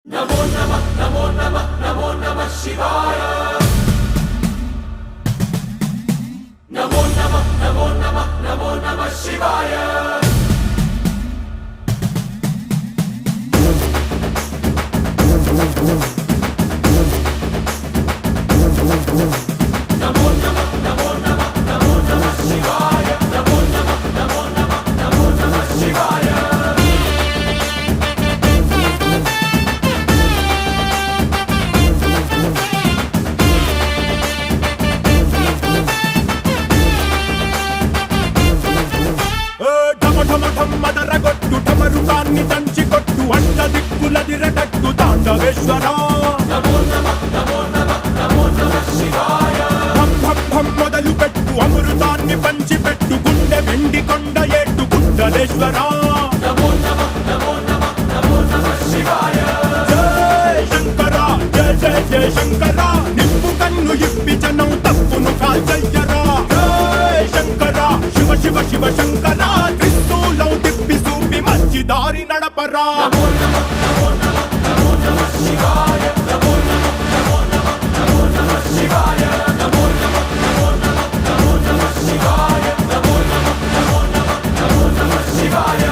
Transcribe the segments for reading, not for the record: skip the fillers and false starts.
नमो नमः नमो नमः नमो नमः शिवाय। नमो नमः नमो नमः नमो नमः शिवाय। नमो नमः नमो नमः नमो नमः शिवाय। नमो नमः नमो नमः नमो नमः शिवाय। మదరగొట్టు ఠమరుకాన్ని దంచి కొట్టు అంట దిక్కులదిరగట్టు తాండవేశ్వర नमो नमः नमो नमः नमो नमः शिवाय। భం భం భం మొదలు పెట్టు అమృతాన్ని పంచి పెట్టు గుండె వెండి కొండ ఏట్టు గుండలేశ్వర नमो नमः नमो नमः नमो नमः शिवाय। జయ శంకర జయ జయ జయ శంకర నిప్పు కన్ను ఇప్పి జనం తప్పును కాల్చయ్యరా జయ శంకర శివ శివ శివ శంకర త్రిశూలం తిప్పి చూపి మంచి దారి నడపరా नमो नमः नमो नमः नमो नमः शिवाय। नमो नमः नमो नमः नमो नमः शिवाय। नमो नमः नमो नमः नमो नमः शिवाय। नमो नमः नमो नमः नमो नमः शिवाय।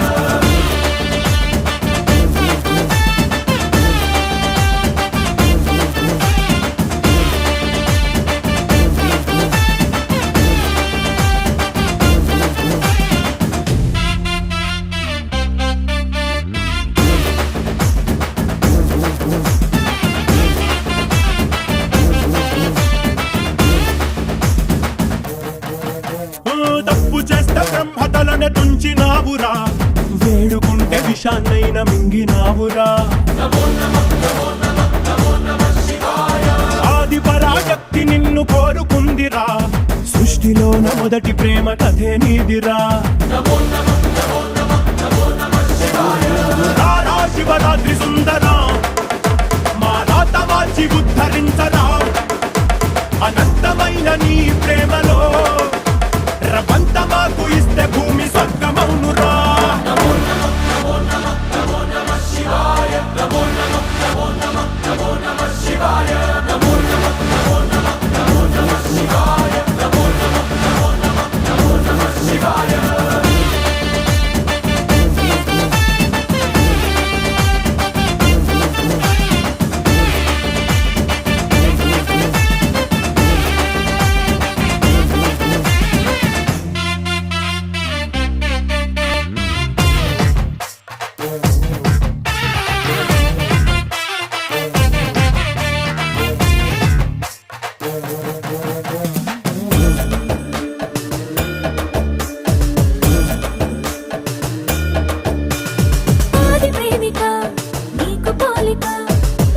తప్పు చేస్తే బ్రహ్మతలనే తుంచినావురా వేడుకుంటే విషాన్నైన మింగినావురా नमो नमः नमो नमः नमो नमः शिवाय। ఆది పరాశక్తి నిన్ను కోరుకుందిరా సృష్టిలోన మొదటి ప్రేమ కథే నీదిరా नमो नमः नमो नमः नमो नमः शिवाय। రారా శివరాత్రి సుందరా మా రాత మార్చి ఉద్ధరించరా అనంతమైన నీ ప్రేమలో రవంత మాకు ఇస్తే భూమి స్వర్గమౌనురా नमो नमः नमो नमः नमो नमः शिवाय। नमो नमः नमो नमः नमो नमः शिवाय। नमो नमः नमो नमः नमो नमः शिवाय। नमो नमः नमो नमः नमो नमः शिवाय। ఆది ప్రేమిక నీకు పోలిక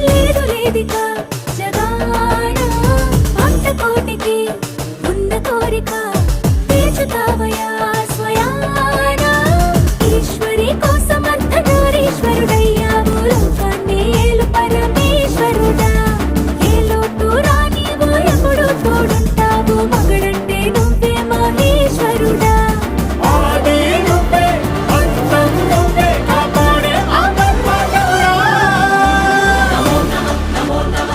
లేదు లేదిక జగాన భక్త కోటికి ఉన్న కోరిక తీర్చుతావయా స్వయాన ఈశ్వరి కోసం అర్ధనారీశ్వరుడయ్యావు లోకాన్ని ఏలు పరమేశ్వరుడా ఏ లోటు రానివు ఎప్పుడు తోడుంటావు మగడంటే నువ్వే మహేశ్వరుడా ఆది నువ్వే అంతం నువ్వే కాపాడే ఆపద్బాంధవుడా नमो नमः नमो नमः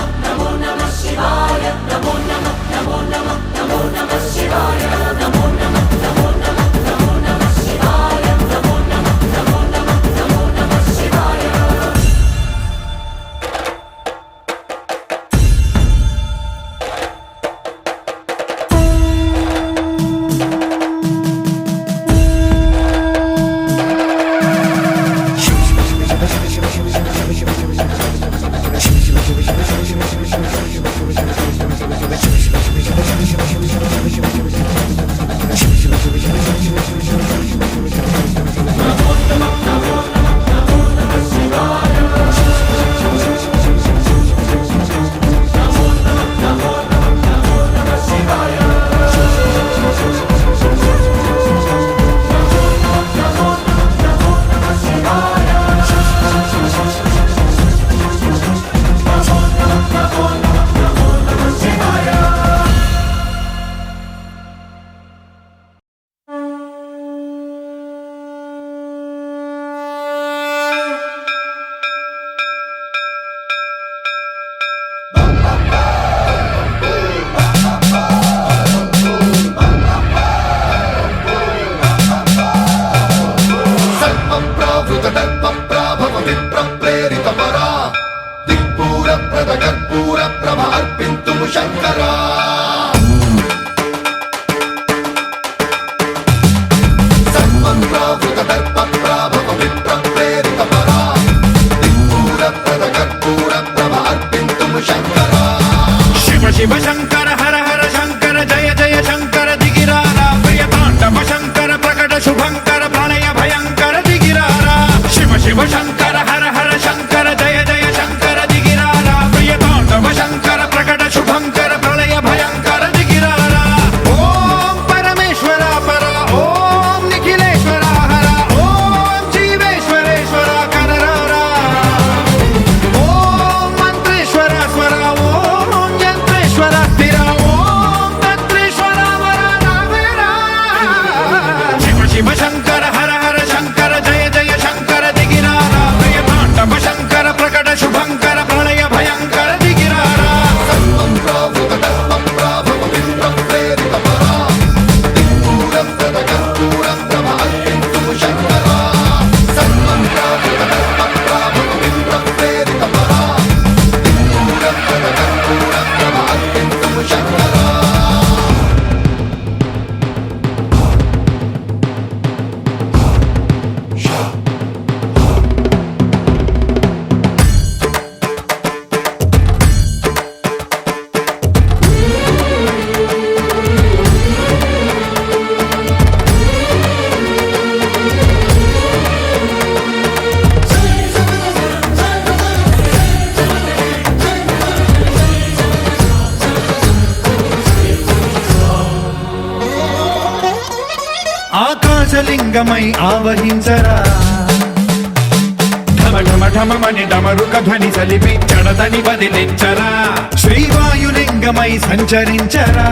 శంకరా సన్మంత్రావృత దర్ప ప్రాభవ విప్ర ప్రేరిత పరా దిక్పూర ప్రద కర్పూర ప్రభ అర్పింతుము శంకరా శివ శివ శంకర హర హర శంకర జయ జయ శంకర దిగిరారా ప్రియ తాండవ శంకర ప్రకట శుభంకర ప్రణయ భయంకర దిగిరారా శివ శివ శంకర హర హర శంకర జయ జయ శంకర దిగిరారా ప్రియ తాండవ శంకర ప్రకట శుభంకర ప్రళయ భయంకర దిగిరారా ఓం పరమేశ్వర పర ఓం నిఖిలేశ్వర హర ఓం జీవేశ్వరేశ్వర కరరారా ఓం మంత్రేశ్వర స్వర ఓం యంత్రేశ్వర స్థిర ఓం తంత్రేశ్వర వర రావేరా శివ శివ శంకర హర హర శంకర జయ జయ శంకర దిగిరారా ప్రియ తాండవ శంకర ప్రకట శుభంకర ప్రళయ భయంకర దిగిరారా సన్మంత్రావృత దర్ప ప్రాభవ విప్ర ప్రేరిత పరా దిక్పూర ప్రద కర్పూర ప్రభ అర్పింతుము శంకరా సన్మంత్రావృత దర్ప ప్రాభవ విప్ర ప్రేరిత పరా దిక్పూర ప్రద కర్పూర ప్రభ అర్పింతుము శంకరా ఆకాశలింగమై ఆవహించరా ఢమ ఢమ ఢమమని డమరుక ధ్వని సలిపి జడదని వదిలించరా శ్రీవాయులింగమై సంచరించరా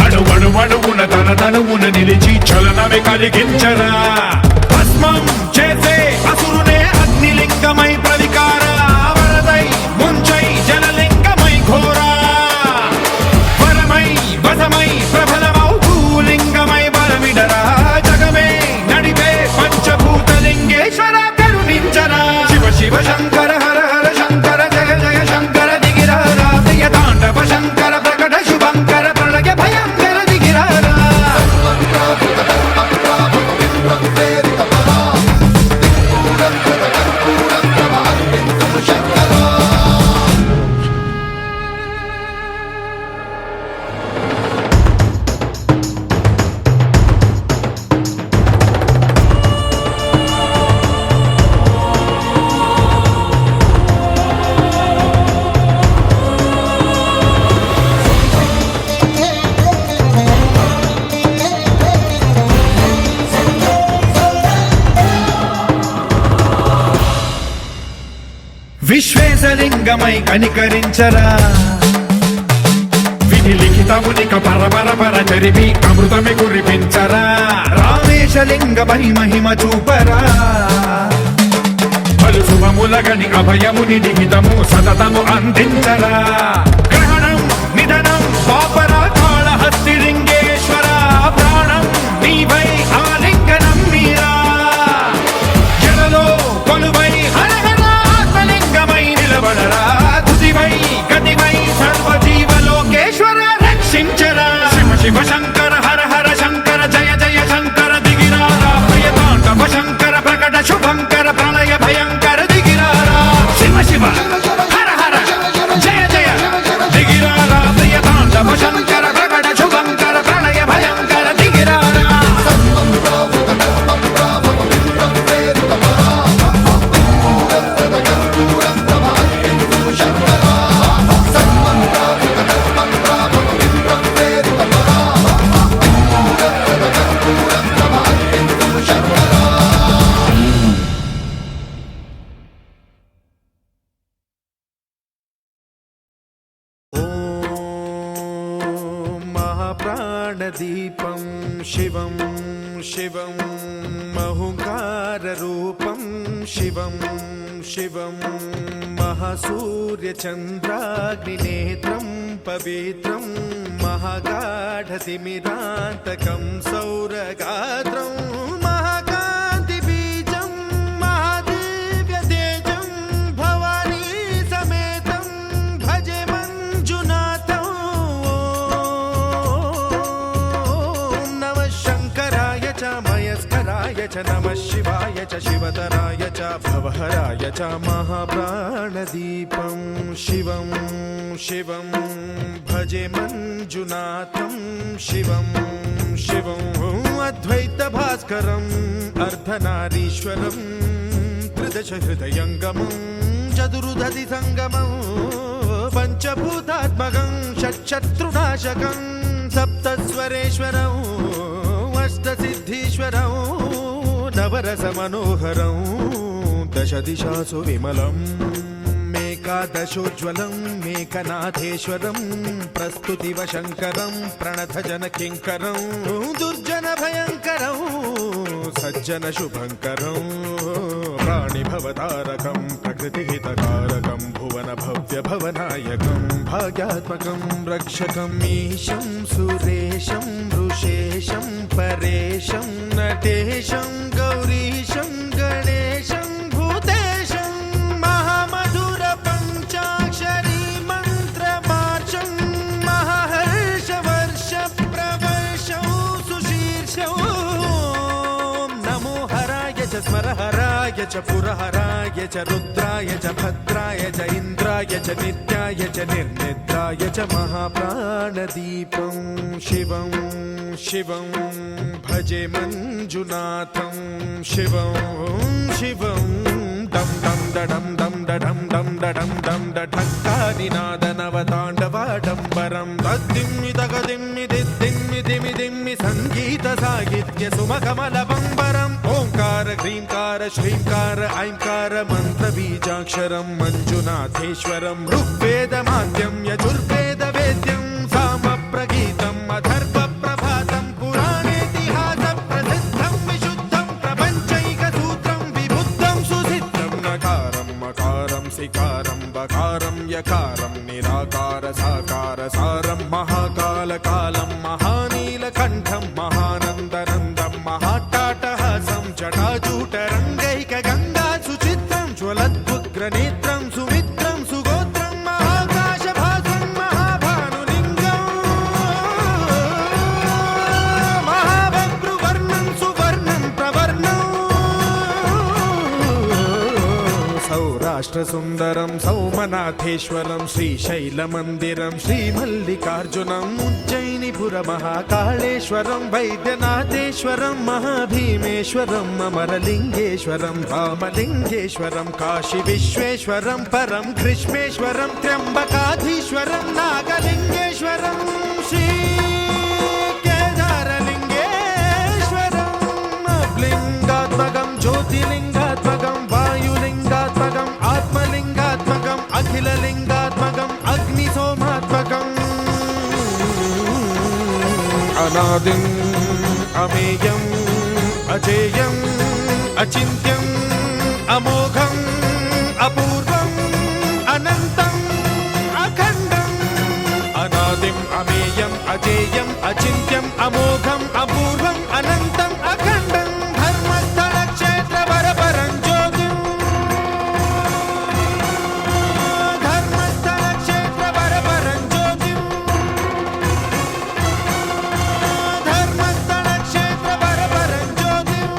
అడుగడుగడుగున తన తనువున నిలిచి చలనమే కలిగించరా భస్మం చేసే అసురునే అగ్నిలింగమై ప్రవికార వరదై ముంచై జలలింగమై ఘోరా వరమై వసమై ప్రబలమౌ భూలింగమై బలమిడరా జగమే నడిపే పంచభూతలింగేశ్వర కరుణించరా శివ శివ శంకర హర హర శంకర జయ జయ శంకర దిగిరారా ప్రియ తాండవ శంకర ప్రకట శుభంకర ప్రళయ భయంకర దిగిరారా సన్మంత్రావృత దర్ప ప్రాభవ విప్ర ప్రేరిత పరా దిక్పూర ప్రద కర్పూర ప్రభ అర్పింతుము శంకరా విశ్వేశలింగమై కనికరించరా విధి లిఖితమునిక పరపర పర చరిపి అమృతమి కురిపించరా రామేశలింగమై మహిమ చూపరా పలు శుభములగని అభయముని నిహితము సతతము అందించరా గ్రహణం నిధనం పాపర కాళహస్తిలింగేశ్వర ప్రాణం నీవై ఆలింగనం మీరా జలలో కొలువై హర హర ఆత్మలింగమై నిలబడరా తుదివై గతివై సర్వజీవలోకేశ్వర రక్షించరా శివ శివ శంకర హర హర శంకర జయ జయ శంకర దిగిరారా ప్రియ తాండవ శంకర ప్రకట శుభంకర ప్రళయ భయంకర దిగిరారా శివ శివ హర హర జయ జయ దిగిరారా ప్రియ తాండవ శంకర ప్రకట శుభంకర ప్రళయ భయంకర దిగిరారా సన్మంత్రావృత దర్ప ప్రాభవ విప్ర ప్రేరిత పరా దిక్పూర ప్రద కర్పూర ప్రభ అర్పింతుము శంకరా సన్మంత్రావృత దర్ప ప్రాభవ విప్ర ప్రేరిత పరా దిక్పూర ప్రద కర్పూర ప్రభ అర్పింతుము శంకరా ఓం మహాప్రాణదీపం శివం శివం మహుంకారరూపం శివం శివం महासूर्यचन्द्राग्निनेत्रं पवित्रं महागाढतिमिरान्तकं सौरगात्रं महाकान्तिबीजं महादिव्यतेजं भवानी समेतं भजे मन्त्रमुग्धं नमः शिवाय च शिवतराय च भवहराय च महाप्राणदीपं शिवं शिवं भजे मञ्जुनाथं शिवं शिवं अद्वैतभास्करम् अर्धनारीश्वरं त्रिदशहृदयङ्गमं चतुर्दधि सङ्गमं पञ्चभूतात्मकं षट्शत्रुनाशकं सप्तस्वरेश्वरम् अष्टसिद्धीश्वरं नवरसमनोहरं दशदिशासु विमलम् एकादशोज्ज्वलं मेकनाथेश्वरं प्रस्तुतिवशङ्करं प्रणतजनकिङ्करं दुर्जनभयङ्करं सज्जनशुभङ्करं प्राणिभवतारकं प्रकृतिहितकारकं भुवनभव्यभवनायकं भाग्यात्मकं रक्षकम् ईशं सुरेशं ऋषेशं परेशं नटेशं गौरीशं गणेशं भूतेशं महामधुरपञ्चाक्षरी मन्त्रमार्चं महाहर्षवर्षप्रवर्षं सुशीर्षं नमो हराय च स्मरहराय च पुरहराय च रुद्राय च भद्राय च इन्द्राय च नित्याय च निर्निद्राय च महाप्राणदीपं शिवं शिवं भजे मञ्जुनाथं शिवं शिवं डं डं डडं डं डडं डं डडं डं डठक्कानिनादनवताण्डवाडम्बरं तद्दिम्मि तगदिम्मि दिद्दिम्मि दिमि दिम्मि सङ्गीतसाहित्य सुमकमलबम्बरम् ओङ्कार ह्रीङ्कार श्रीङ्कार ऐङ्कार मन्त्रबीजाक्षरं मञ्जुनाथेश्वरं ऋग्वेदमाद्यं यजुर्वेदवेद्यं सामप्रगीतम् अथर्वप्रभातं पुराणेतिहासप्रसिद्धं विशुद्धं प्रपञ्चैकसूत्रं विबुद्धं सुसिद्धं नकारं मकारं सिकारं बकारं यकारं निराकार साकार सारं महाकालकालं महानीलकण्ठं महानन्दनन्दं महाट्टाटहासं जटाजूटरङ्गैकगङ्गा सुचित्रं ज्वलद्वुग्रनेत्रं सुमित्रं सुगोत्रं महाकाशभासं महाभानुलिङ्गं महाबभ्रुवर्णं सुवर्णं प्रवर्णं सौराष्ट्रसुन्दरं सौमनाथेश्वरं श्रीशैलमन्दिरं श्रीमल्लिकार्जुनम् उज्जयिनीपुरमहाकाळेश्वरं वैद्यनाथेश्वरं महाभीमेश्वरम् अमरलिङ्गेश्वरं रामलिङ्गेश्वरं काशीविश्वेश्वरं परं कृष्णेश्वरं त्र्यम्बकाधीश्वरं नागलिङ्गेश्वरं श्रीकेदारलिङ्गेश्वरम् लिङ्गात्मकं ज्योतिलिङ्गात्मकं वायुलिङ्गात्मकम् आत्मलिङ्गात्मकम् अखिललिङ्गात्मकम् अग्निसोमात्मकम् अनादिम् अमेयम् अजेयम् अचिन्त्यम् अमोघम् अपूर्वम् अनन्तम् अखण्डम् अनादिम् अमेयम् अजेयम् अचिन्त्यम् अमोघम् अपूर्वम् अनन्तम् अखण्डम् धर्मस्थलक्षेत्रवरपरं ज्योतिम् धर्मस्थलक्षेत्रवरपरं ज्योतिम् धर्मस्थलक्षेत्रवरपरं ज्योतिम्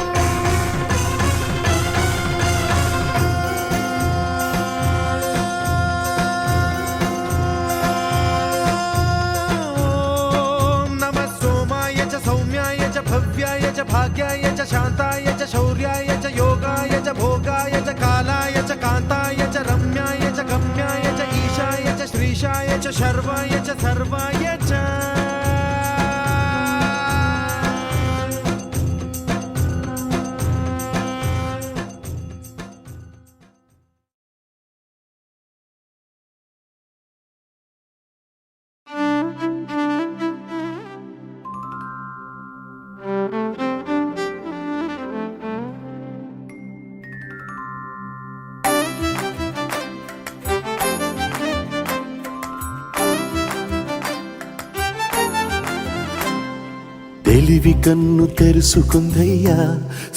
ॐ नमः सोमाय च सौम्याय च भव्याय च भाग्याय च शान्ताय च शौर्याय च योगाय च भोगाय च कालाय च कान्ताय च रम्याय च गम्याय च ईशाय च श्रीशाय च शर्वाय च सर्वाय च తెలివి కన్ను తెరుసుకుందయ్యా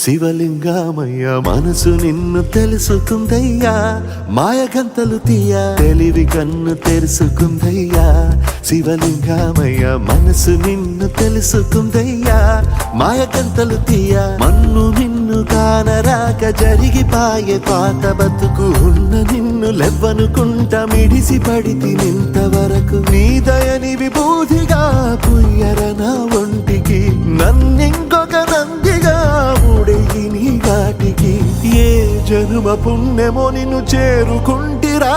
శివలింగమయ్య మనసు నిన్ను తెలుసుకుందయ్యా మాయగంతలు తీయ తెలివి కన్ను తెరుసుకుందయ్యా శివలింగమయ్య మనసు నిన్ను తెలుసుకుందయ్యా మాయగంతలు తీయ మన్ను నిన్ను నిన్ను కానరాక జరిగిపాయే పాత బతుకు ఉన్న నిన్ను లెవ్వనుకుంట మిడిసి పడితి నింతవరకు నీ దయని విభూతిగా పుయ్యర నా ఒంటికి నన్నింకొక నందిగా ఊడెగి నీ ఘాటికి ఏ జనుమ పుణ్యమో నిన్ను చేరుకుంటిరా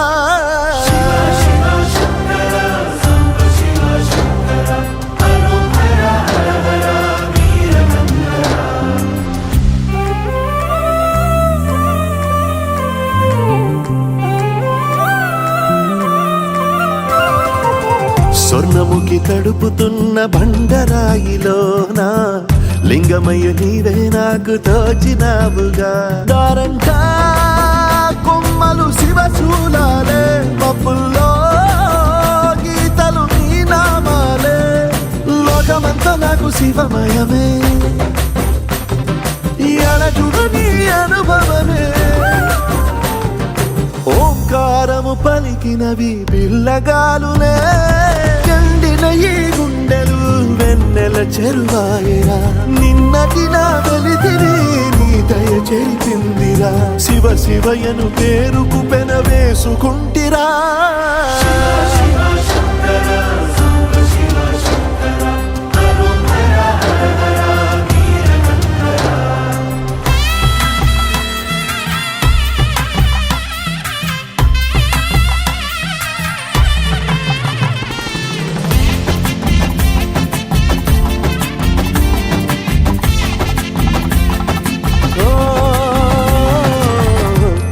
స్వర్ణముఖి తడుపుతున్న బండరాయిలోన లింగమయ్య నీవే నాకు తోచినావుగా దారంటా కొమ్మలు శివశూలాలే మబ్బుల్లో గీతలు నీ నామాలే లోకమంతా నాకు శివమయమే ఎడచుడు నీ అనుభవమే ఓంకారము పలికినవి పిల్లగాలులే ఎండిన ఈ గుండెలు వెన్నెల చెరువాయరా నిన్నటి నా వెలితిని నీ దయ చెరిపిందిరా శివ శివయను పేరుకు పెన వేసుకుంటిరా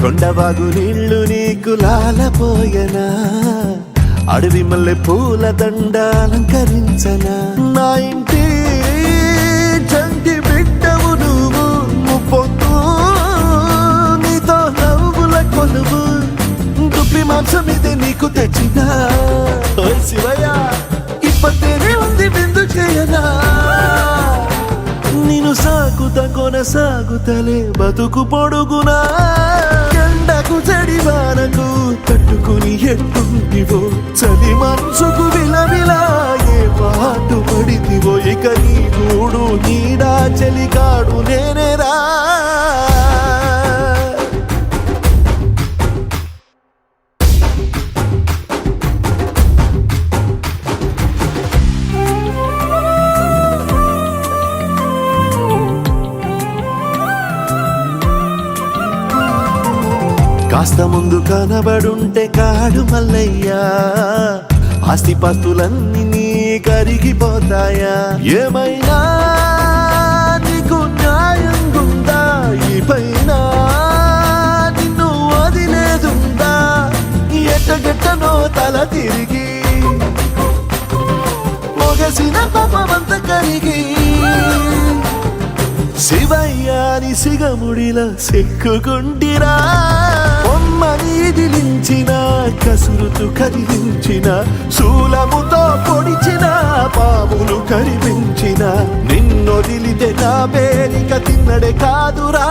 కొండవాగు నీళ్లు నీకు లాలపోయనా అడవి మల్లె పూల దండ అలంకరించనా నా ఇంటి చంటి బిడ్డవు నువ్వు ముప్పొద్దు నీతో నవ్వుల కొలువు దుప్పి మాంసం ఇది నీకు తెచ్చినా ఓ శివయ్య ఇప్పటినే ఉంది బిందు చేయనా నిన్ను సాగుత కొనసాగుతలే బతుకు పొడుగునా ఎండకు చెడివానకు తట్టుకుని ఎట్టుంటివో చలి మనసుకు విలవిలా ఏ పాటు పడితివో ఇక నీ గూడు నీడా చెలికాడు నేనేరా కాస్త ముందు కనబడుంటే కాడు మల్లయ్యా ఆస్తిపాస్తులన్నీ నీ కరిగిపోతాయా ఏమైనా నీకు న్యాయం గుందా ఈ పైన నిన్ను వదిలేదుందా ఎట్టగెట్టనో తల తిరిగి మొగసిన పాపమంత కరిగి శివయ్యాని సిగముడిలా సిక్కుకుంటిరా బొమ్మనిదిలించిన కసురుతూ కదిలించిన శూలముతో పొడిచిన పాములు కరిపించిన నిన్నొదిలితే నా పేరిక తిన్నడే కాదురా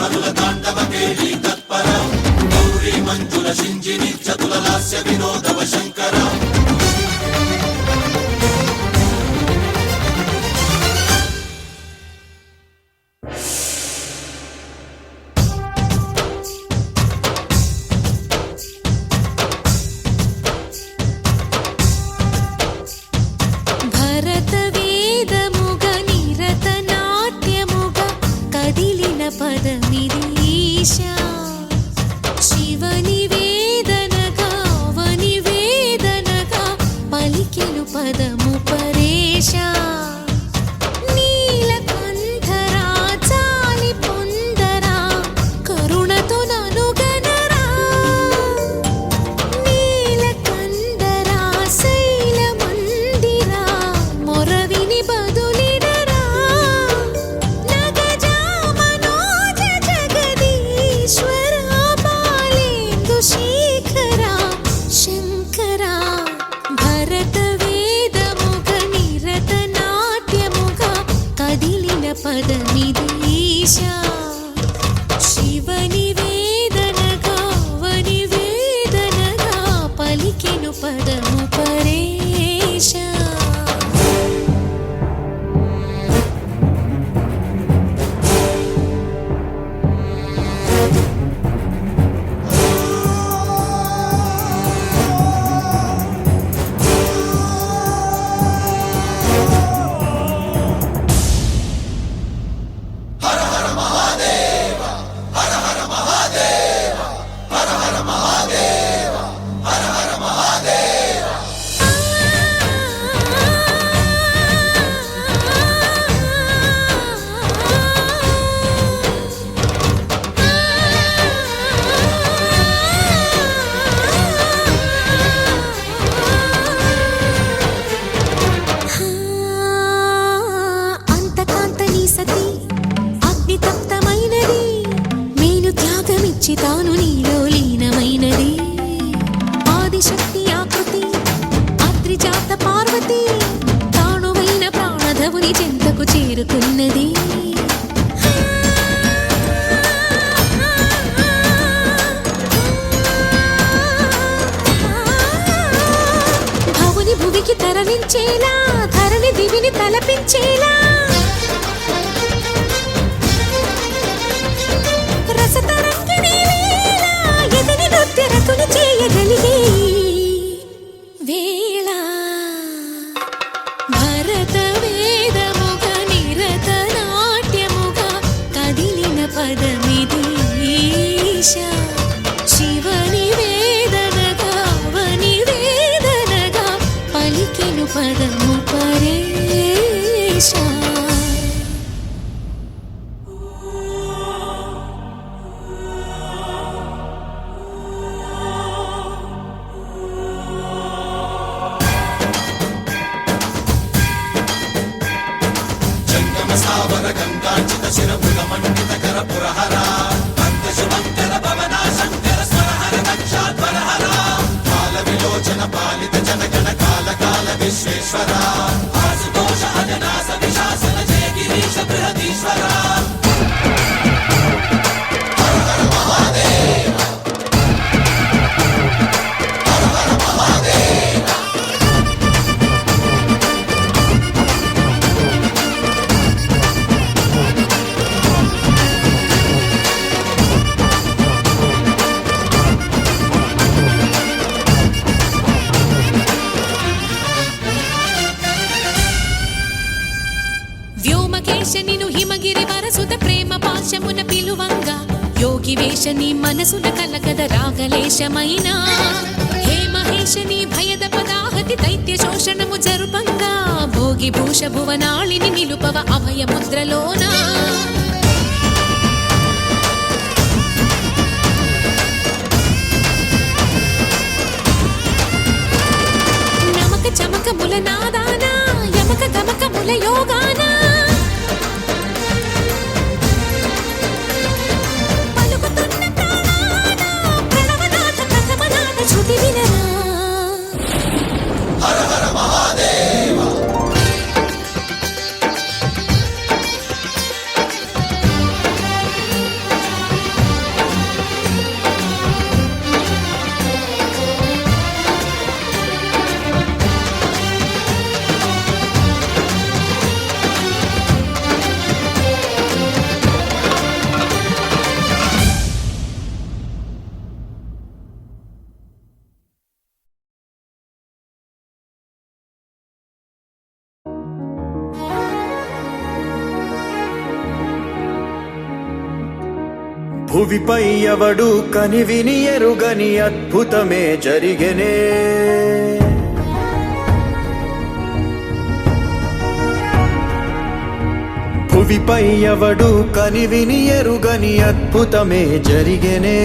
తనుల తాండవ కేళి తత్పర గౌరీ మంజుల శింజిని చతుల లాస్య వినోదవ శంకర భరత వేదముగ నిరత నాట్యముగ కదిలిన పదమిది ఈశా శివని వేదనగా అవని వేదనగా పలికెను పదము పరేశా నీలకంఠరా చాలి పొందరా కరుణతో ననుగనరా నీలకంఠరా శైల మందిరా మొరవిని బదులినరా నగజా మనోజ జగదీశ్వర బాలేందు శేఖరా శంకరా భరత వేదముగ నిరత నాట్యముగ కదిలిన పదమిది ఈశా శివని వేదనగా అవని వేదనగా పలికెను పదము పరేశా అంతకాంతని సతి అగ్ని తప్తమైనది మేను త్యాగమిచ్చి తాను నీలో లీనమైనది ఆదిశక్తి ఆకృతి అద్రిజాత పార్వతి తానువైన ప్రాణధవుని చెంతకు చేరుకున్నది భవుని భువికి తరలించేలా ధరణి దివిని తలపించేలా రసతరంగిణి లీల ఎదిని నృత్యరతులు చేయగలిగే వేళ భరత వేదముగ నిరత నాట్యముగ కదిలిన పదమిది ఈశా శివని వేదనగా అవని వేదనగా పలికెను పదము పరేశా జంగమ స్థావర గంగార్చిత శిరముగ మండిత కర పురహర భక్త శుభంకర భవన శంకర స్వరహర దక్షాధ్వరహర కాల విలోచన పాలిత జనగణ కాల కాల విశ్వేశ్వర ఆశుతోష అజనాస విశాసన జయ గిరీశ బృహదీశ్వర వ్యోమకేశ నిను హిమగిరి వరసుత ప్రేమ పాశమున పిలువంగా యోగి వేషని మనసున కలకద రాగలేశమైన హే మహేశని భయద పదాహతి దైత్య శోషణము జరుపంగా భోగి భూష భువనాళిని నిలుపవ అభయ ముద్రలోనా నమక చమకముల నాదానా యమక గమకముల యోగానా పలుకుతున్న ప్రాణానా ప్రణవనాథ ప్రథమనాథ శృతి వినరా హర హర మహాదేవ భువిపై ఎవడు కనివిని ఎరుగని అద్భుతమే జరిగెనే. భువిపై ఎవడు కనివిని ఎరుగని అద్భుతమే జరిగెనే.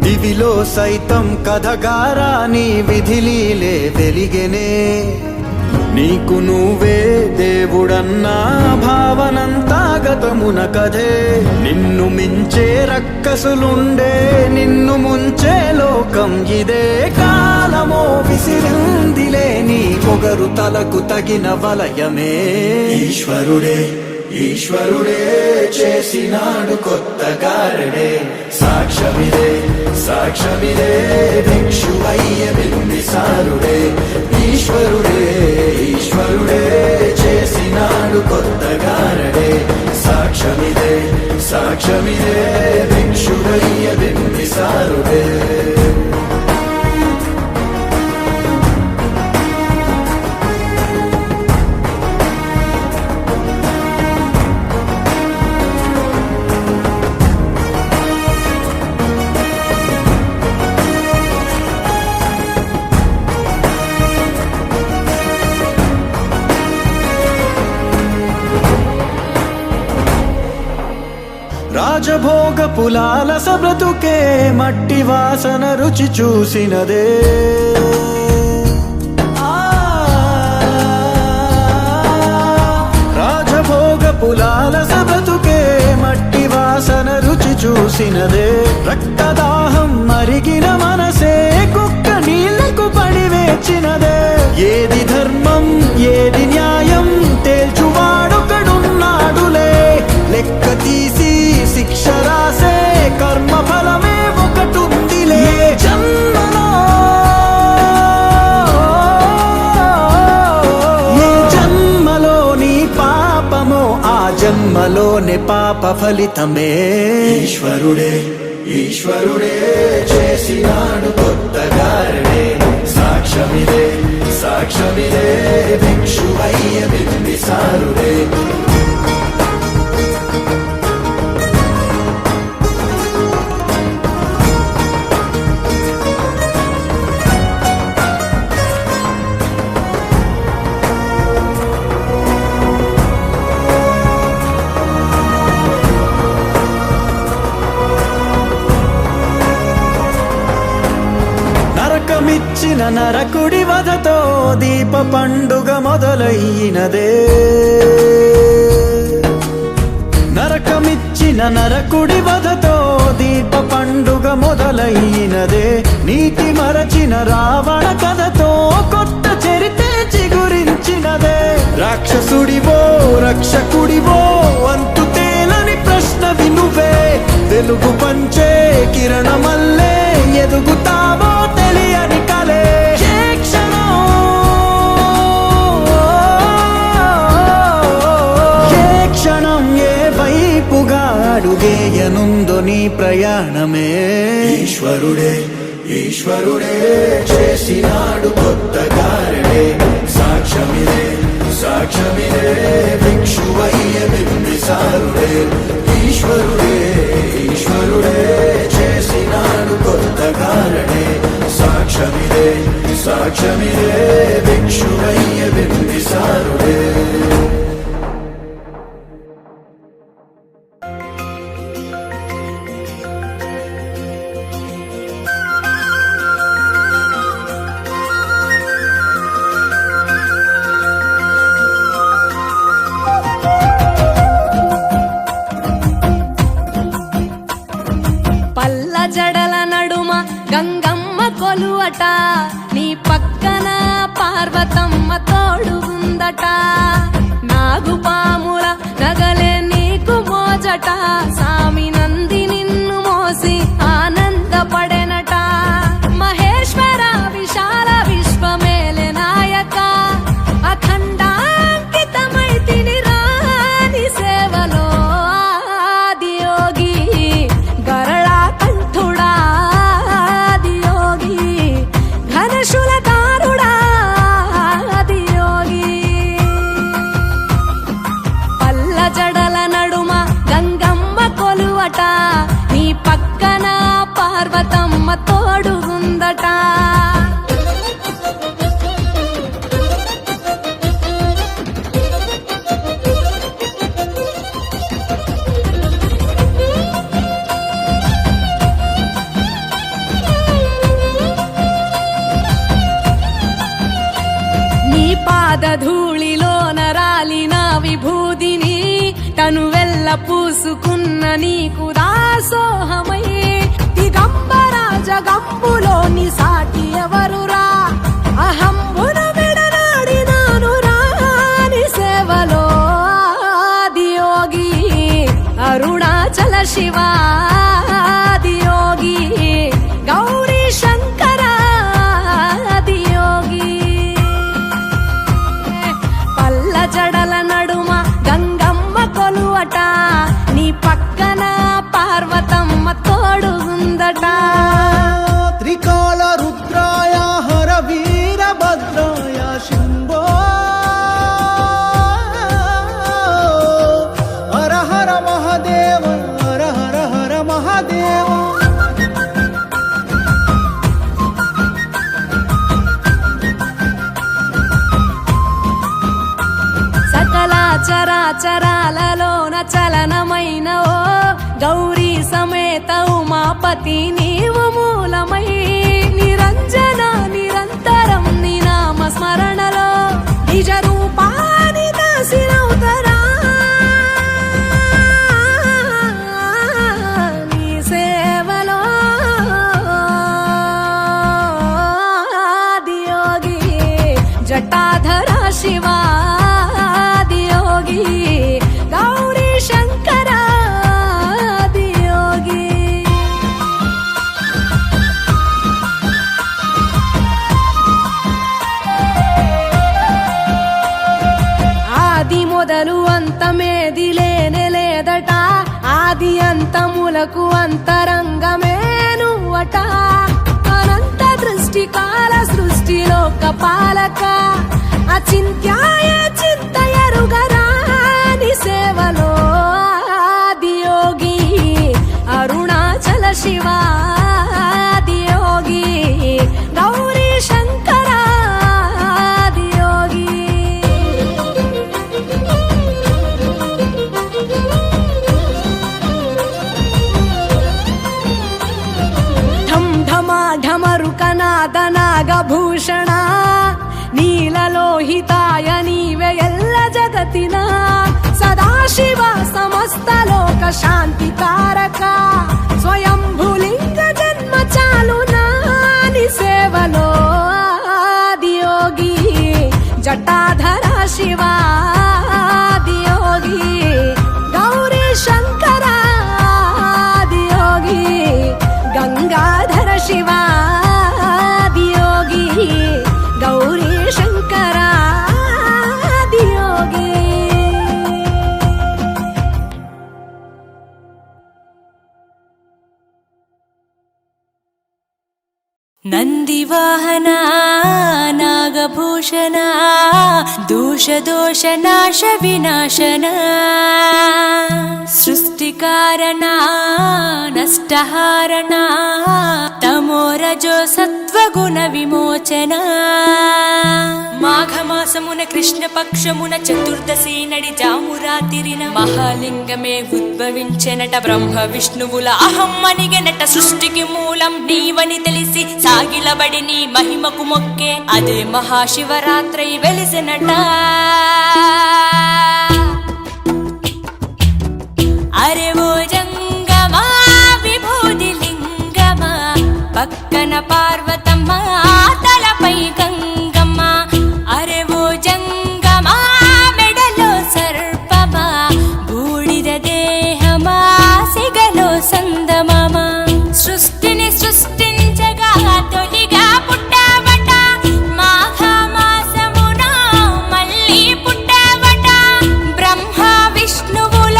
దివిలో సైతం కథగారా నీ విధిలీలే వెలిగెనే. నీకు నువ్వే దేవుడన్నా భావనంతా గతమున కథే. నిన్ను మించే రక్కసులుండే నిన్ను ముంచే లోకం ఇదే. కాలమో విసిరిందిలే నీ పొగరు తలకు తగిన వలయమే. ఈశ్వరుడే ఈశ్వరుడే చేసినాడు కొత్త గారడే. సాక్ష్యమిదే సాక్ష్యమిదే భిక్షువయ్య బింబిసారుడే. ఈశ్వరుడే ఈశ్వరుడే చేసినాడు కొత్త గారడే. సాక్ష్యమిదే సాక్ష్యమిదే భిక్షువయ్య బింబిసారుడే. రాజభోగ పులాల సబ్రతుకే మట్టి వాసన రుచి చూసినదే. రాజభోగ పులాల సబ్రతుకే మట్టి వాసన రుచి చూసినదే. రక్తదాహం మరిగిన మనసే కుక్క నీళ్లకు పడి వేచినదే. ఏది ధర్మం ఏది న్యాయం తేల్చువాడొకడున్నాడులే. లెక్క తీసి శిక్ష రాసే కర్మ ఫలమే ఒకటుందిలే. జన్మలో ఏ జన్మలో నీ పాపమో ఆ జన్మలోనే పాప ఫలితమే. ఈశ్వరుడే ఈశ్వరుడే చేసినాడు కొత్త గారడే. సాక్ష్యమిదే సాక్ష్యమిదే భిక్షువయ్య బింబిసారుడే. నరకమిచ్చిన నరకుడి వధతో దీప పండుగ మొదలయ్యినదే. నరకమిచ్చిన నరకుడి వధతో దీప పండుగ మొదలయ్యినదే. నీతి మరచిన రావణ కథతో కొత్త చరితే చిగురించినదే. రాక్షసుడివో రక్షకుడివో అంతు తేలని ప్రశ్న వినువే. వెలుగు పంచే కిరణమల్లే ఎదుగుతావో తెలియని కలే. ఏ క్షణం ఏ వైపుగా అడుగేయనుందో నీ ప్రయాణమే. ఈశ్వరుడే ఈశ్వరుడే చేసినాడు కొత్త గారడే. సాక్ష్యమిదే సాక్ష్యమిదే భిక్షువయ్య బింబిసారుడే. ఈశ్వరుడే ఈశ్వరుడే చేసినాడు కొత్త గారడే. సాక్ష్యమిదే సాక్ష్యమిదే భిక్షువయ్య బింబిసారుడే. జడల నడుమ గంగమ్మ కొలువట. నీ పక్కన పార్వతమ్మ తోడుగుందట. నాగుపాముల నగలే నీకు మోజట. సామి నంది నిన్ను మోసి ఆనందపడెనట. మహేశ్వర విశాల విశ్వమేలే నాయక. అఖండాంకితమై తిని రాని సేవలో ఆదియోగి. గరళా కంఠుడా ఆదియోగి. ఘనశూలధారుడా ఆదియోగి. పల్ల జడల నడుమ గంగమ్మ కొలు పూసుకున్న నీకు దాసోహమై దిగంబర జగంబులోని సాటి ఎవరురా అహంబున విడనాడినాను రాని సేవలో ఆదియోగి అరుణాచల శివా ఆదియోగి గౌరీ శంకర ఆదియోగి పల్ల జడల నడుమ గంగమ్మ కొలువట నీ పక్కన పార్వతమ్మ తోడుందట త్రికాల రుద్రాయ హర వీరభద్రాయ శంభో హర హర మహాదేవ హర హర హర మహాదేవ సకల చరాచరాలలోన చలనమైన ఓ గౌరీ సమేత ఉమాపతి నీవు మూలమై నిరంజన నిరంతరం నీ నామ స్మరణలో నిజ రూపాని దాసినవుతరా నీ సేవలో ఆదియోగి జటాధర శివా ఆదియోగి గౌరీ శంకర ఆదియోగి ఆది మొదలు అంతమేది లేనే లేదట ఆది అంతములకు అంతరంగమే నువ్వట అనంత దృష్టి కాల సృష్టిలోక పాలక అచింత్యాయ చింతయరుగరాని సేవలో ఆదియోగి అరుణాచల శివా ఆదియోగి గౌరీ శంకర ఆదియోగి ఢం ఢమా ఢమరుకనాద నాగభూషణ నీలలోహితాయ నీవే ఎల్ల జగతిన సదాశివ సమస్త లోక శాంతి కారక స్వయంభులింగ జన్మ చాలు నాని సేవలో ఆదియోగి జటాధర శివ ఆదియోగి గౌరీ శంకర ఆదియోగి గంగాధర శివ ఆదియోగి గౌరీ శంకర ఆదియోగి నందివాహన నాగభూషణ దోష నాశ వినాశన సృష్టికారణ నష్టహారణ తమోరజో సత్వగుణ విమోచన మాఘమాసమున కృష్ణపక్షమున చతుర్దశి నడి జామురాతిరిన మహాలింగమే ఉద్భవించెనట బ్రహ్మ విష్ణువుల అహం అనిగెనట సృష్టికి మూలం నీవని తెలిసి సాగిలబడి నీ మహిమకు మొక్కే అదే మహాశివరాత్రి వెలిసెనట అరే ఓ జంగమా విభూది లింగమా పక్కన పార్వతమ్మ తలపై గంగమ్మ అరే ఓ జంగమా మెడలో సర్పమా బూడిద దేహమా సిగలో సందమమా సృష్టిని సృష్టించగా తొలిగా పుట్టావట మాఘమాసమున మళ్ళీ పుట్టావట బ్రహ్మ విష్ణువుల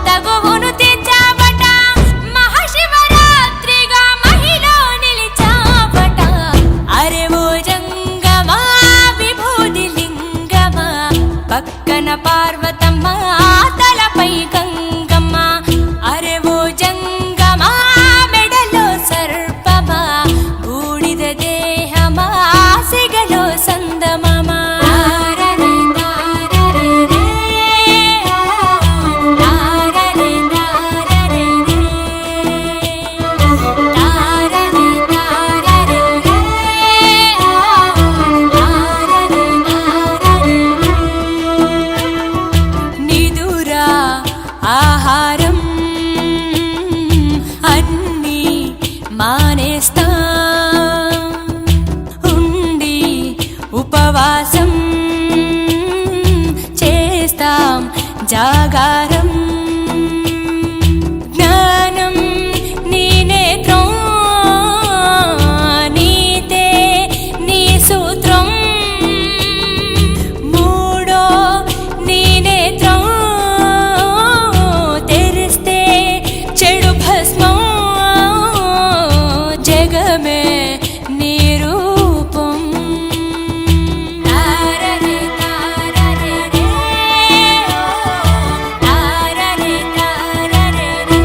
తగువును తెచ్చావట మహాశివరాత్రిగా మహిలో నిలిచావట అరే ఓ జంగమా విభూది లింగమా పక్కన పార్వతమ్మ తలపై గంగమ్మ అరే ఓ జంగమా మెడలో సర్పమా జాగారం జ్ఞానం నీ నేత్రం నీతే నీ సూత్రం మూడో నీ నేత్రం తెరిస్తే చెడు భస్మం జగమే నీ రూపం తారరే తారరే రే తారరే తారరే రే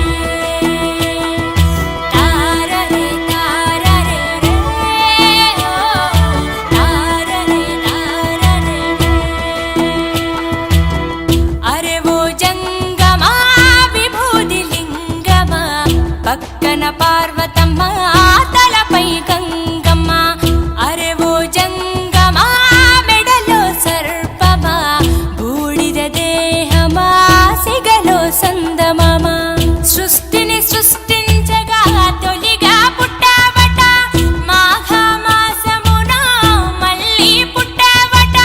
తారరే తారరే రే తారరే తారరే రే అరే ఓ జంగమా విభూది లింగమా పక్కన పార్వతమ్మ తలపై గంగమ్మ అరే ఓ జంగమా మెడలో సర్పమా బూడిద దేహమా సిగలో సందమమా సృష్టిని సృష్టించగా తొలిగా పుట్టావట మాఘమాసమున మళ్ళీ పుట్టావట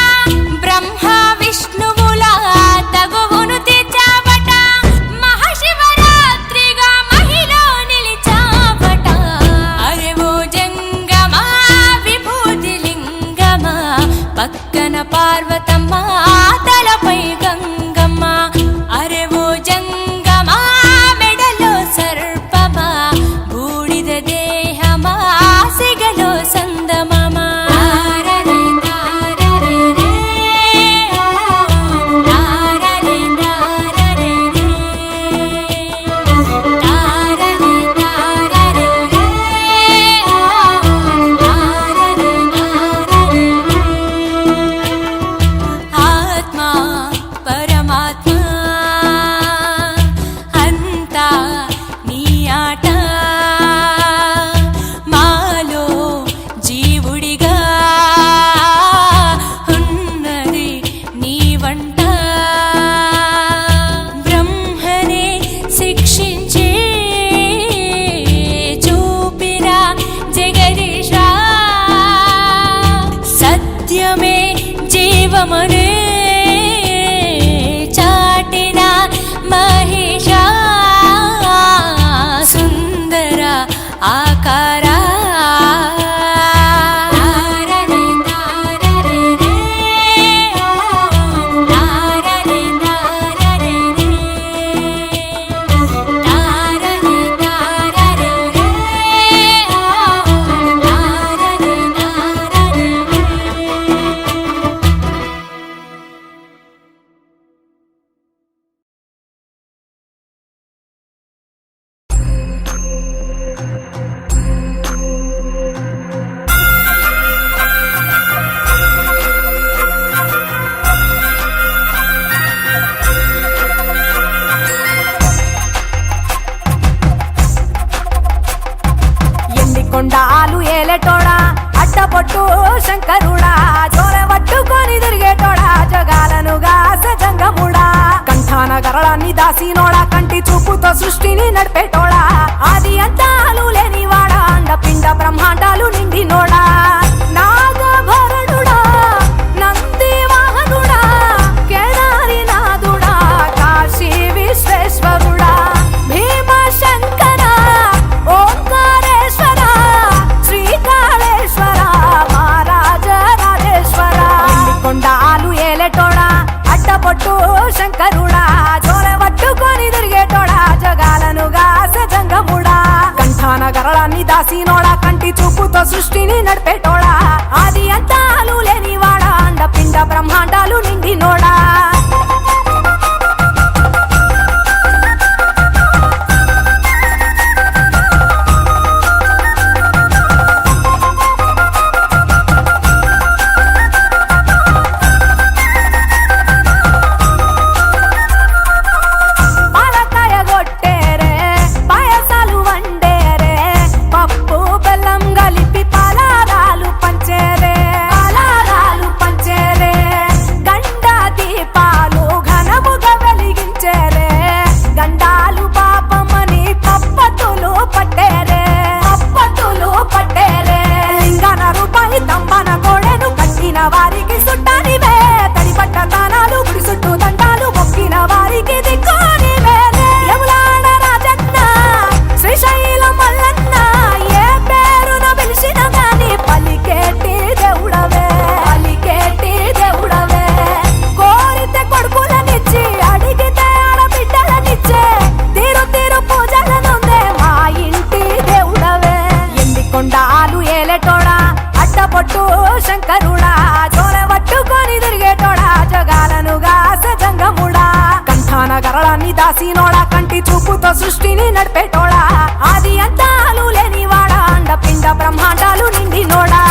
బ్రహ్మ విష్ణువుల తగువును తీర్చావట మహాశివరాత్రిగా మహిలో నిలిచావట అరే ఓ జంగమా విభూతి లింగమా పక్కన పార్వతమ్మ తలపై గంగమ్మ అరే ఓ జంగమా మెడలో సర్పమా బూడిద దేహమా సిగలో సందమమా తారరే తారరే రే తారరే తారరే రే తారరే తారరే రే తారరే తారరే రే ఆత్మ పరమాత్మ అంతా నీ ఆట మాలో జీవుడిగా ఉన్నది నీ వంట బ్రహ్మనే శిక్షించే చూపిన జగదీశ సత్యమే జీవమనే చాటిన మహేశ సుందర ఆకారా తారరే తారరే రే తారరే తారరే రే తారరే తారరే రే తారరే తారరే రే ఎండికొండాలు ఏలేటోడా అడ్డపొట్టు శంకరుడా జోర పట్టుకొని తిరిగేటోడా జగాలను గాస జంగముడా కంఠాన గరళాన్ని దాసినోడా కంటి చూపుతో సృష్టిని నడిపేటోడా ఆది అంతాలు లేనివాడా అండపిండ బ్రహ్మాండాలు నిండినోడా నాగభరణుడా నంది వాహనుడా కేదారి నాథుడా కాశీ విశ్వేశ్వరుడా భీమ శంకర ఓంకారేశ్వర శ్రీకాళేశ్వర మహారాజ రాజేశ్వర కొండాలు ఏలేటోడా అడ్డపొట్టు శంకరుడా జోర పట్టుకొని తిరిగేటోడా జగాలను గాస జంగముడా కంఠాన గరళాన్ని దాసినోడా కంటి చూపుతో సృష్టిని నడిపేటోడా ఆది అంతాలు లేనివాడా అండపిండ బ్రహ్మాండాలు నిండినోడా పాలకాయ గొట్టేరే పాయసాలు వండేరే పప్పు బెల్లం కలిపి పలారాలు దాసినోడా కంటి చూపుతో సృష్టిని నడిపేటోడా ఆది అంతాలు లేనివాడా అండపిండ బ్రహ్మాండాలు నిండినోడా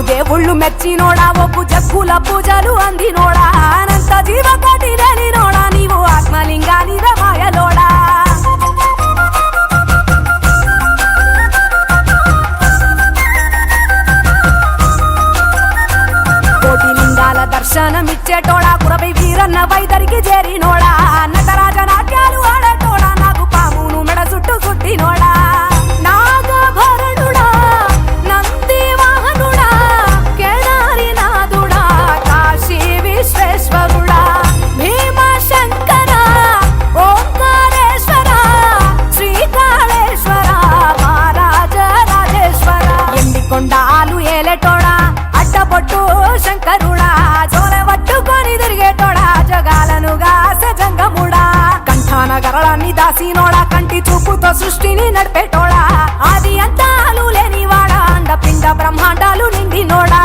దేవుళ్ళు మెచ్చినోడా ఒప్పు జగ్గుల పూజలు అందినోడా అనంత జీవకోటి లేనినోడా నీవు ఆత్మలింగాని రమాయలోడా కోటి లింగాల దర్శనమిచ్చేటోడా కురవై వీరన్న వైదరికి చేరినోడా నటరాజ నాట్యాలు ఆడేటోడా నాకు పామును మెడ చుట్టూ చుట్టినోడా నాగభరణుడా నంది వాహనుడా కేదారినాథుడా కాశీ విశ్వేశ్వరుడా భీమశంకర ఓంకారేశ్వర శ్రీకాళేశ్వర మహారాజ రాజేశ్వర ఎండికొండాలు ఏలేటోడా అడ్డబొట్టు శంకరుడా జోల పట్టుకొని తిరిగేటోడా జగాలను గాసె జంగముడా కంఠాన గరళాన్ని దాసినోడా కంటి చూపుతో సృష్టిని నడిపేటోడా ఆది అంతాలు లేనివాడా అండపిండ బ్రహ్మాండాలు నిండినోడా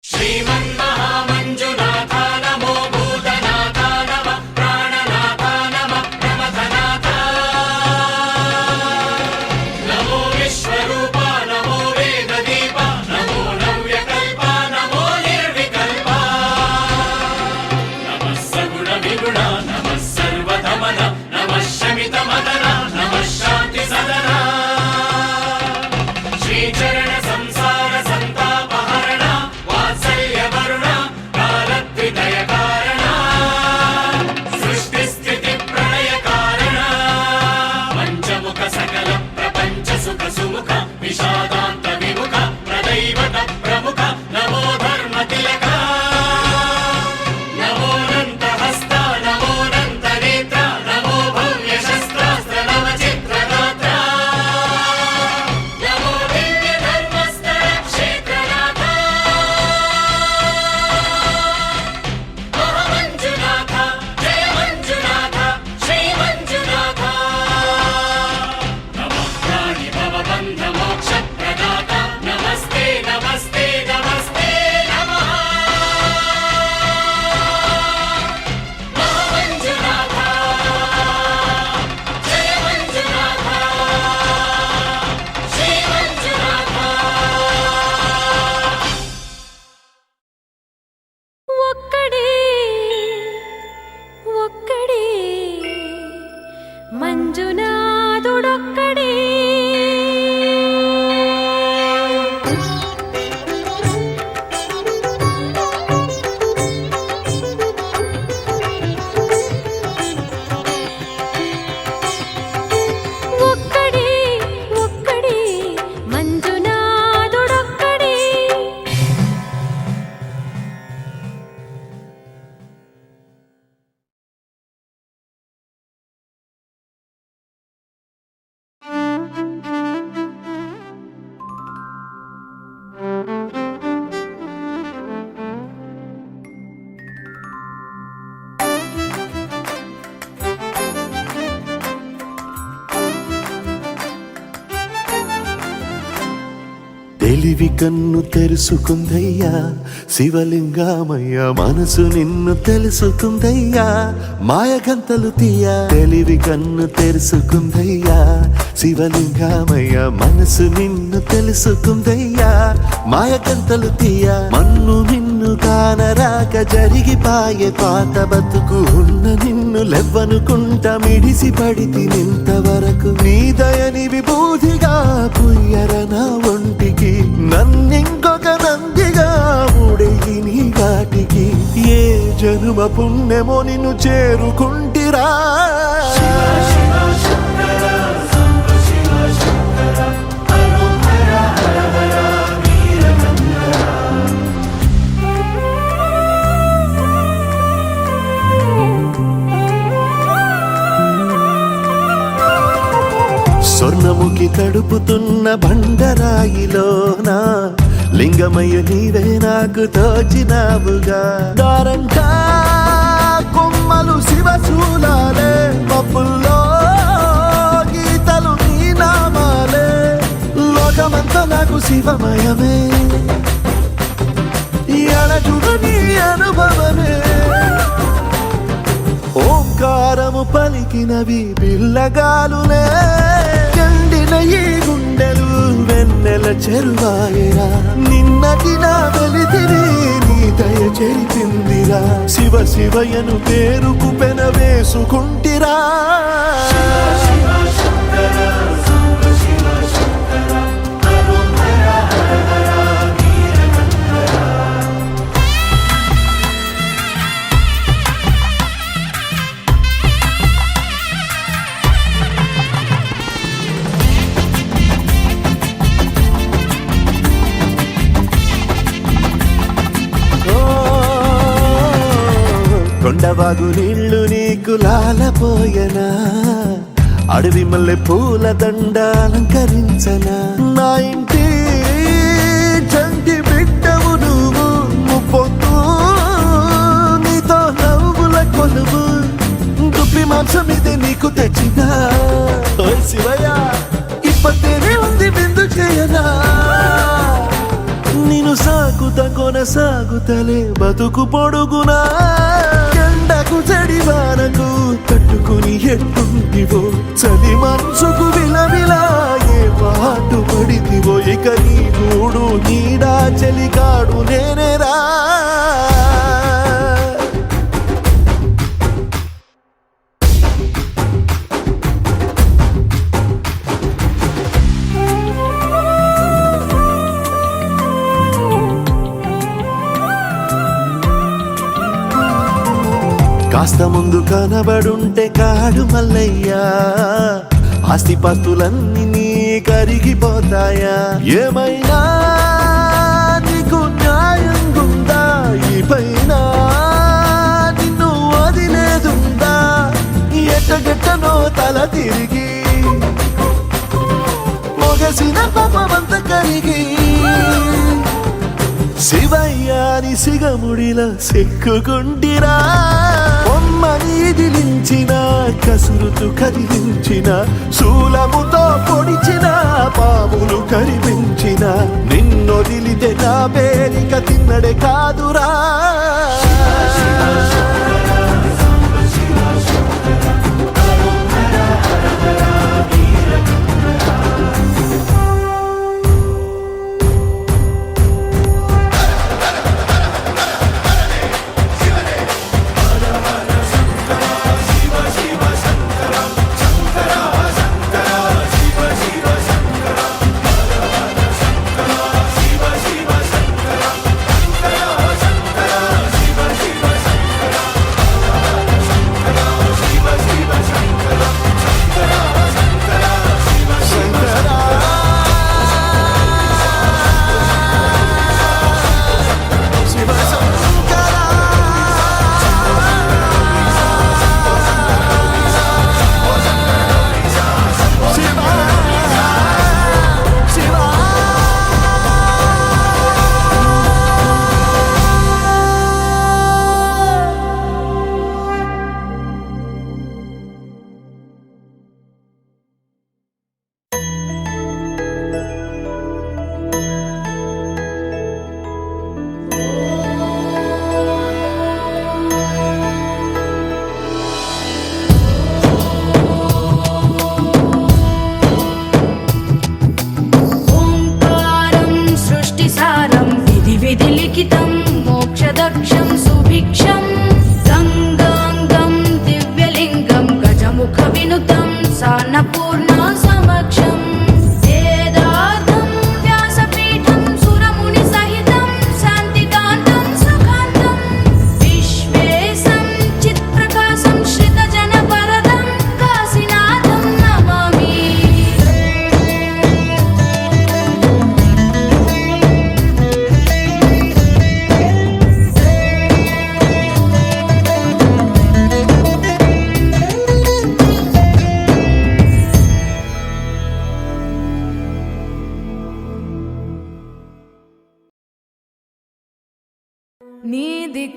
శ్రీమన్మహామంజునాథ నమో భూతనాథ నమ ప్రాణనాథ నమ ప్రమథనాథ నమో విశ్వరూప నమో వేదదీప నమో నవ్యకల్ప నమో నిర్వికల్ప నమః సగుణ విగుణ నమః సర్వధమన నమః శమిత మదన నమః శాంతి సదన శ్రీచరణ సంసార సంతాపహరణ వాత్సల్య వరుణ కాలద్విదయ కారణ సృష్టి స్థితి ప్రళయ కారణ పంచముఖ సకల ప్రపంచ సుఖ సుముఖ విషాదాంత విముఖ ప్రదైవత ప్రముఖ నమో ధర్మ తిలక నమోనంత హస్త నమోనంత తెలివి కన్ను తెరుసుకుందయ్యా శివలింగమయ్య మనసు నిన్ను తెలుసుకుందయ్యా మాయగంతలు తీయ తెలివి కన్ను తెరుసుకుందయ్యా శివలింగమయ్య మనసు నిన్ను తెలుసుకుందయ్యా మాయగంతలు తీయ మన్ను నిన్ను కానరాక జరిగిపాయే పాత బతుకు ఉన్న నిన్ను లెవ్వనుకుంటా మిడిసి పడితి నింతవరకు నీ దయని విభూతిగా పుయ్యర నా ఒంటికి నన్నింకొక నందిగా ఊడేయి నీ ఘాటికి ఏ జనుమ పుణ్యమో నిన్ను చేరుకుంటిరా స్వర్ణముఖి తడుపుతున్న బండరాయిలోన లింగమయ్య నీవే నాకు తోచినావుగా దారంటా కొమ్మలు శివశూలాలే పప్పుల్లో గీతలు నీ నామాలే లోకమంతా నాకు శివమయమే ఎడజుడు నీ అనుభవమే ఓంకారము పలికినవి పిల్లగాలునే ఎండిన ఈ గుండెలు వెన్నెల చెరువాయరా నిన్నటి నా వెలితిరి నీ దయ చెరిపిందిరా శివ శివయను పేరుకు పెన వేసుకుంటిరా కొండవాగు నీళ్లు నీకు లాలపోయనా అడవి మల్లె పూల దండ అలంకరించనా నా ఇంటి చంటి బిడ్డవు నువ్వు ముప్పొద్దు నీతో నవ్వుల కొలువు దుప్పి మాంసం ఇది నీకు తెచ్చినా ఓ శివయ్య ఇప్పటినే ఉంది విందు చేయనా నిన్ను సాగుత కొనసాగుతలే బతుకు పొడుగునా ఎండకు చడివానకు తట్టుకుని ఎట్టుంటివో చలి మనసుకు విలవిలా ఏ పాటు పడితివో ఇక నీ గూడు నీడా చలికాడు నేనేరా కాస్త ముందు కనబడుంటే కాడు మల్లయ్యా ఆస్తిపాస్తులన్నీ నీ కరిగిపోతాయా ఏమైనా నీకు న్యాయంగుందా ఈ పైన నిన్ను వదిలేదుందా ఎట్టగెట్టనో తల తిరిగి మొగసిన పాపమంత కరిగి శివయ్యాని సిగముడిలా సిక్కుకుంటిరా బొమ్మనిదిలించిన కసురుతూ కదిలించిన శూలముతో పొడిచిన పాములు కరిపించిన నిన్నొదిలితే నా పేరిక తిన్నడే కాదురా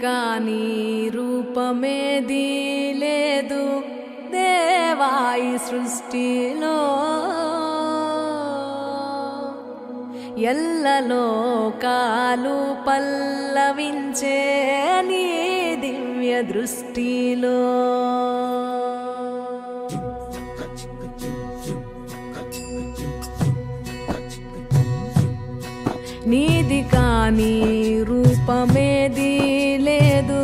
కాని రూపమేది లేదు దేవాయి సృష్టిలో ఎల్లలోకాలు పల్లవించే నీ దివ్య దృష్టిలో నీది కాని రూపమేది లేదు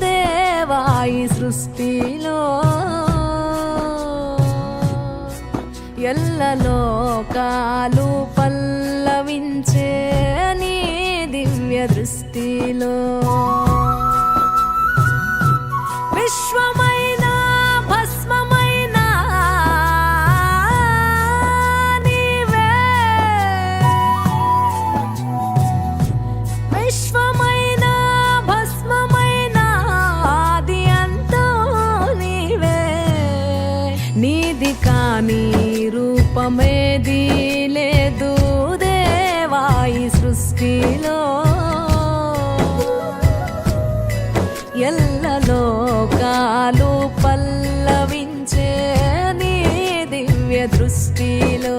దేవాయి సృష్టిలో ఎల్లలోకాలు పల్లవించే నీ దివ్య దృష్టిలో విశ్వమైన భస్మమైన నీవే విశ్వమైన భస్మమైన ఆది అంతం నీవే నీది కాని రూపమేది లేదు దేవాయి సృష్టిలో ఎల్లలోకాలు పల్లవించే నీ దివ్య దృష్టిలో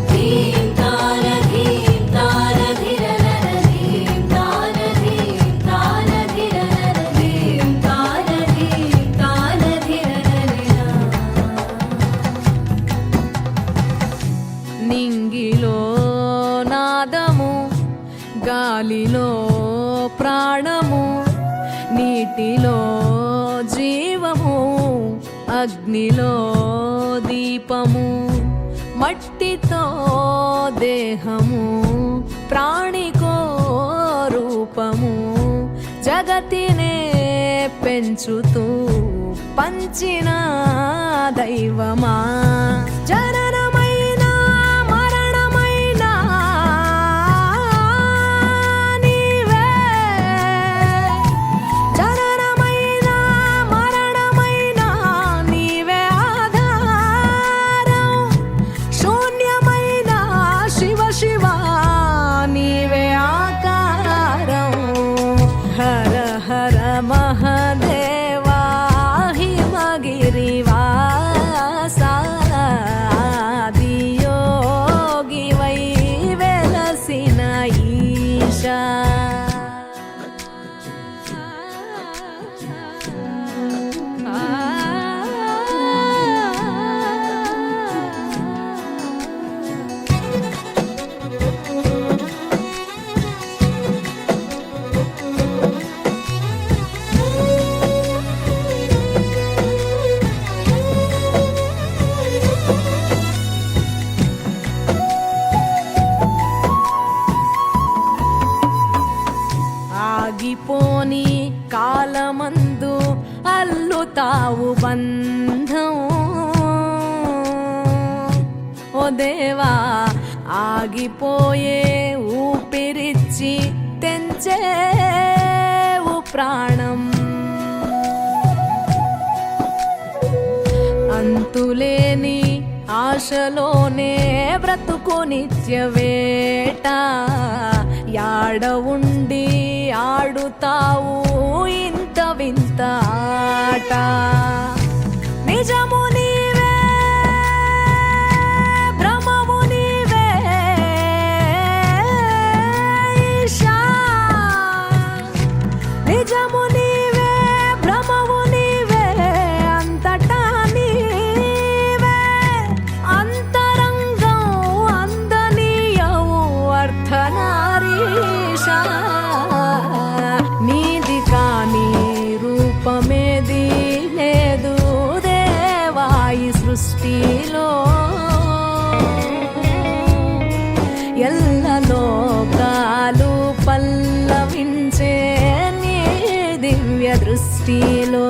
ధీం తాన ధీం తాన ధిరనర ధీం తాన ధీం తాన ధిరనర ధీం తాన ధీం తాన ధిరనర నింగిలో నాదము గాలిలో ప్రాణము నీటిలో జీవము అగ్నిలో దీపము మట్టితో దేహము ప్రాణికో రూపము జగతినే పెంచుతూ పంచిన దైవమా జననమైన మరణమైన నీవే జననమైన మరణమైన నీవే ఆధారం శూన్యమైన శివ శివ నీవే ఆకారం హర హర మహదేవా హిమగిరివాసా ఆదియోగి వై వెలసిన ఈశా ఆగిపోని కాలమందు అల్లుతావు బంధం ఓ దేవా ఆగిపోయే ఊపిరిచ్చి తెంచేవు ప్రాణం అంతులేని ఆశలోనే బ్రతుకు నిత్య వేట యాడ ఉండి ఆడుతావు ఇంత వింత ఆట నిజము నీవే భ్రమము నీవే ఈశా నిజము నీవే భ్రమము నీవే అంతటా నీవే అంతరంగం అందనీయవు అర్థనారీశా నీది కాని రూపమేది లేదు దేవాయి సృష్టిలో ఎల్లలోకాలు పల్లవించే నీ దివ్య దృష్టిలో